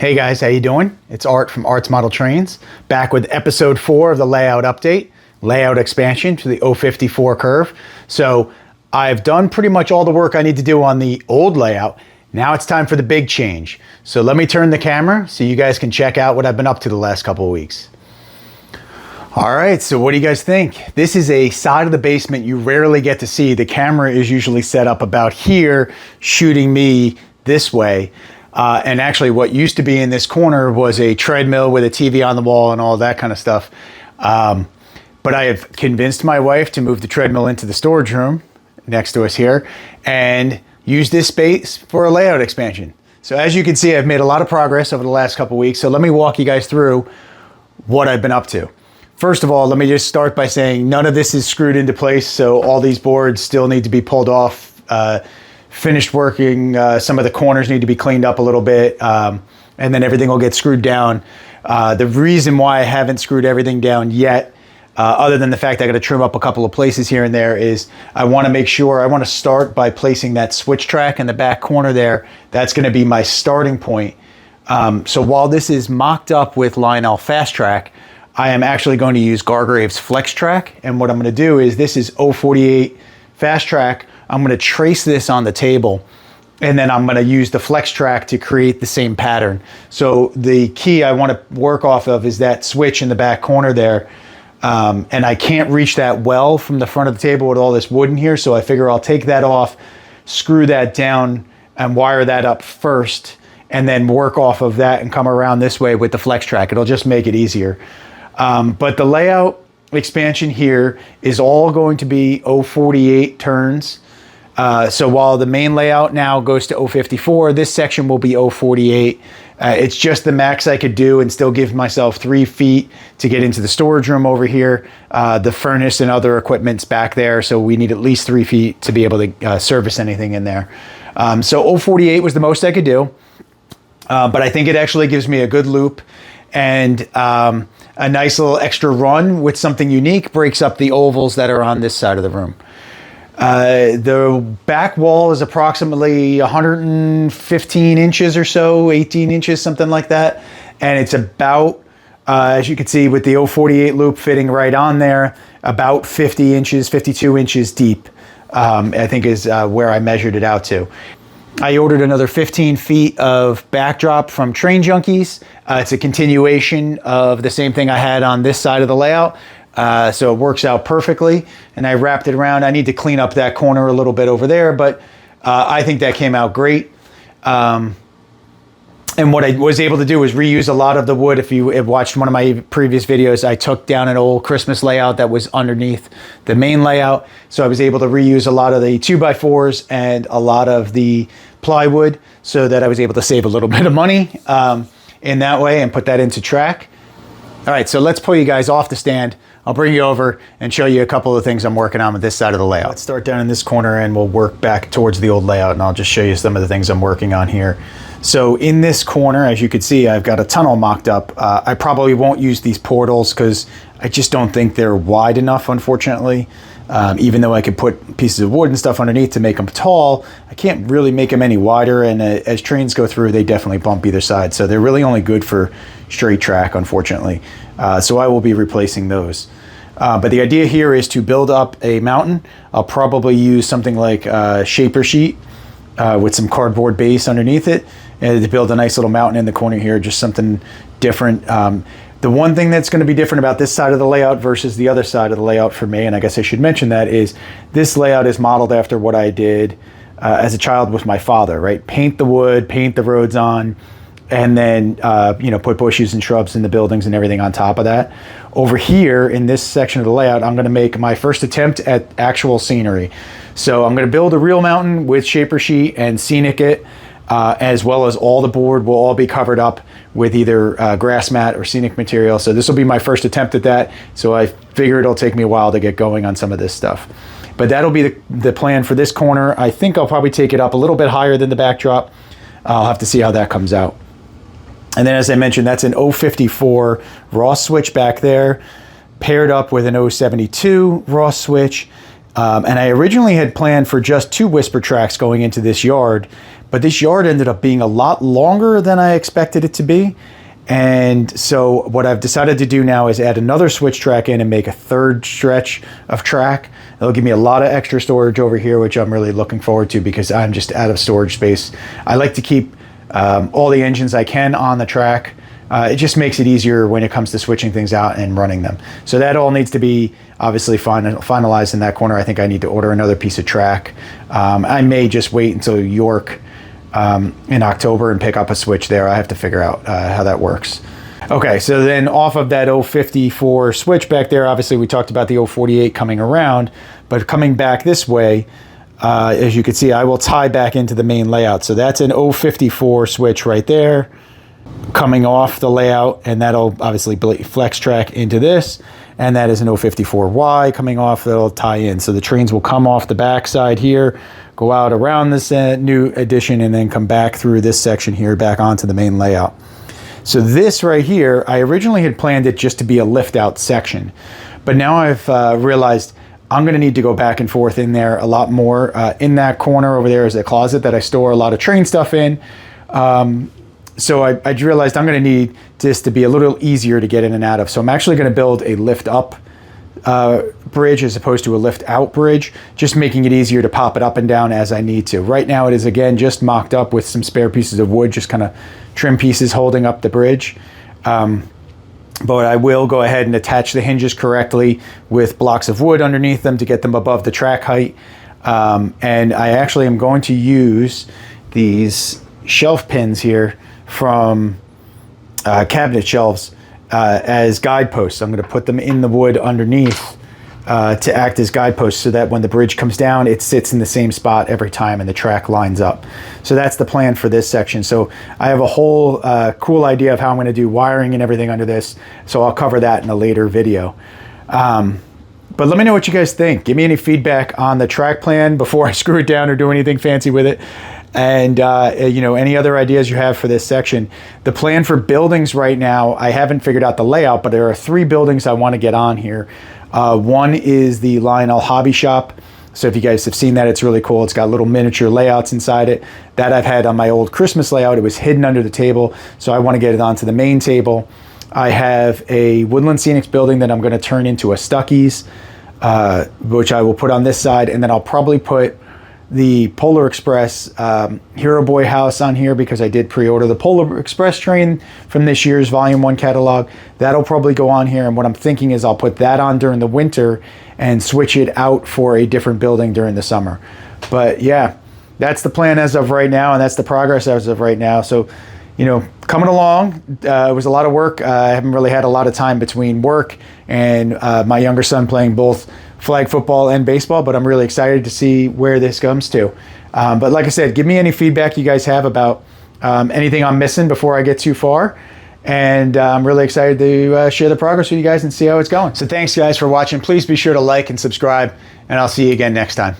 Hey guys, how you doing? It's Art from Art's Model Trains, back with episode 4 of the layout update, layout expansion to the 054 curve. So I've done pretty much all the work I need to do on the old layout. Now it's time for the big change. So let me turn the camera so you guys can check out what I've been up to the last couple of weeks. All right, so what do you guys think? This is a side of the basement you rarely get to see. The camera is usually set up about here, shooting me this way. And actually what used to be in this corner was a treadmill with a TV on the wall and all that kind of stuff. But I have convinced my wife to move the treadmill into the storage room next to us here and use this space for a layout expansion. So as you can see, I've made a lot of progress over the last couple of weeks. So let me walk you guys through what I've been up to. First of all, let me just start by saying none of this is screwed into place. So all these boards still need to be pulled off, finished working. Some of the corners need to be cleaned up a little bit, and then everything will get screwed down. The reason why I haven't screwed everything down yet, other than the fact I got to trim up a couple of places here and there, is I want to make sure, I want to start by placing that switch track in the back corner there. That's going to be my starting point. So while this is mocked up with Lionel Fast Track, I am actually going to use Gargrave's Flex Track. And what I'm going to do is, this is 048 Fast Track. I'm going to trace this on the table, and then I'm going to use the Flex Track to create the same pattern. So the key I want to work off of is that switch in the back corner there. And I can't reach that well from the front of the table with all this wood in here. So I figure I'll take that off, screw that down and wire that up first, and then work off of that and come around this way with the Flex Track. It'll just make it easier. But the layout expansion here is all going to be 048 turns. So while the main layout now goes to 054, this section will be 048. It's just the max I could do and still give myself 3 feet to get into the storage room over here. The furnace and other equipment's back there, so we need at least 3 feet to be able to service anything in there. So 048 was the most I could do, but I think it actually gives me a good loop and a nice little extra run with something unique, breaks up the ovals that are on this side of the room. The back wall is approximately 115 inches or so, 18 inches, something like that. And it's about, as you can see with the 048 loop fitting right on there, about 50 inches, 52 inches deep, I think is where I measured it out to. I ordered another 15 feet of backdrop from Train Junkies. It's a continuation of the same thing I had on this side of the layout. So it works out perfectly, and I wrapped it around. I need to clean up that corner a little bit over there, but I think that came out great. And what I was able to do was reuse a lot of the wood. If you have watched one of my previous videos, I took down an old Christmas layout that was underneath the main layout. So I was able to reuse a lot of the 2x4s and a lot of the plywood, so that I was able to save a little bit of money in that way and put that into track. All right, so let's pull you guys off the stand. I'll bring you over and show you a couple of things I'm working on with this side of the layout. Let's start down in this corner and we'll work back towards the old layout, and I'll just show you some of the things I'm working on here. So in this corner, as you can see, I've got a tunnel mocked up. I probably won't use these portals because I just don't think they're wide enough, unfortunately. Even though I could put pieces of wood and stuff underneath to make them tall, I can't really make them any wider, and as trains go through, they definitely bump either side. So they're really only good for straight track, unfortunately. So I will be replacing those. But the idea here is to build up a mountain. I'll probably use something like shaper sheet with some cardboard base underneath it, and to build a nice little mountain in the corner here, just something different. The one thing that's going to be different about this side of the layout versus the other side of the layout for me, and I guess I should mention that, is this layout is modeled after what I did as a child with my father, right? Paint the wood, paint the roads on, and then put bushes and shrubs in the buildings and everything on top of that. Over here in this section of the layout, I'm going to make my first attempt at actual scenery. So I'm going to build a real mountain with shaper sheet and scenic it, as well as all the board will all be covered up with either grass mat or scenic material. So this will be my first attempt at that. So I figure it'll take me a while to get going on some of this stuff. But that'll be the plan for this corner. I think I'll probably take it up a little bit higher than the backdrop. I'll have to see how that comes out. And then, as I mentioned, that's an 054 Ross switch back there, paired up with an 072 Ross switch. And I originally had planned for just 2 whisper tracks going into this yard, but this yard ended up being a lot longer than I expected it to be. And so what I've decided to do now is add another switch track in and make a 3rd stretch of track. It'll give me a lot of extra storage over here, which I'm really looking forward to because I'm just out of storage space. I like to keep all the engines I can on the track. It just makes it easier when it comes to switching things out and running them. So that all needs to be obviously finalized in that corner. I think I need to order another piece of track. I may just wait until York in October and pick up a switch there. I have to figure out how that works. Okay, so then off of that 054 switch back there, obviously we talked about the 048 coming around, but coming back this way, as you can see, I will tie back into the main layout. So that's an 054 switch right there, coming off the layout, and that'll obviously flex track into this, and that is an 054Y coming off that'll tie in. So the trains will come off the back side here, go out around this new addition, and then come back through this section here back onto the main layout. So this right here, I originally had planned it just to be a lift out section, but now I've realized I'm going to need to go back and forth in there a lot more. In that corner over there is a closet that I store a lot of train stuff in. So I realized I'm going to need this to be a little easier to get in and out of. So I'm actually going to build a lift up bridge as opposed to a lift out bridge, just making it easier to pop it up and down as I need to. Right now it is again just mocked up with some spare pieces of wood, just kind of trim pieces holding up the bridge. But I will go ahead and attach the hinges correctly with blocks of wood underneath them to get them above the track height. And I actually am going to use these shelf pins here from cabinet shelves as guideposts. I'm going to put them in the wood underneath to act as guideposts so that when the bridge comes down, it sits in the same spot every time and the track lines up. So that's the plan for this section. So I have a whole cool idea of how I'm going to do wiring and everything under this. So I'll cover that in a later video. But let me know what you guys think. Give me any feedback on the track plan before I screw it down or do anything fancy with it. And you know, any other ideas you have for this section. The plan for buildings right now, I haven't figured out the layout, but there are 3 buildings I want to get on here. One is the Lionel Hobby Shop. So if you guys have seen that, it's really cool. It's got little miniature layouts inside it that I've had on my old Christmas layout. It was hidden under the table, so I want to get it onto the main table. I have a Woodland Scenics building that I'm going to turn into a Stuckey's, which I will put on this side, and then I'll probably put the Polar Express Hero Boy house on here because I did pre-order the Polar Express train from this year's Volume 1 catalog. That'll probably go on here, and what I'm thinking is I'll put that on during the winter and switch it out for a different building during the summer. But yeah, that's the plan as of right now, and that's the progress as of right now. So, you know, coming along. It was a lot of work. I haven't really had a lot of time between work and my younger son playing both flag football and baseball, but I'm really excited to see where this comes to. But like I said, give me any feedback you guys have about anything I'm missing before I get too far. And I'm really excited to share the progress with you guys and see how it's going. So thanks guys for watching. Please be sure to like and subscribe, and I'll see you again next time.